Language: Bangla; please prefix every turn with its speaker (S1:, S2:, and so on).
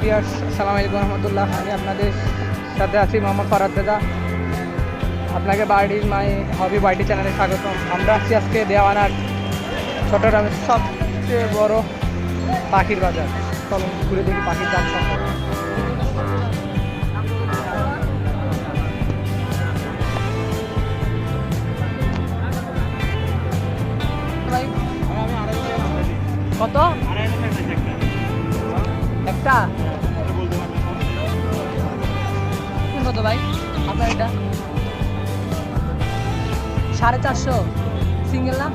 S1: ভিউয়ার্স, আসসালামু আলাইকুম রহমতুল্লাহ। আমি আপনাদের সাথে আছি মোহাম্মদ ফরহাদ রেজা। আপনাকে বাড়ির মাই হবি বাড়ি চ্যানেলে স্বাগতম। আমরা আছি আজকে দেওয়ানার চট্টগ্রামের সবচেয়ে বড় পাখির বাজার। চলুন ঘুরে দেখি পাখির দাম সম্পর্কে। কত একটা কত ভাই আপনার এটা? 450 সিঙ্গেল না?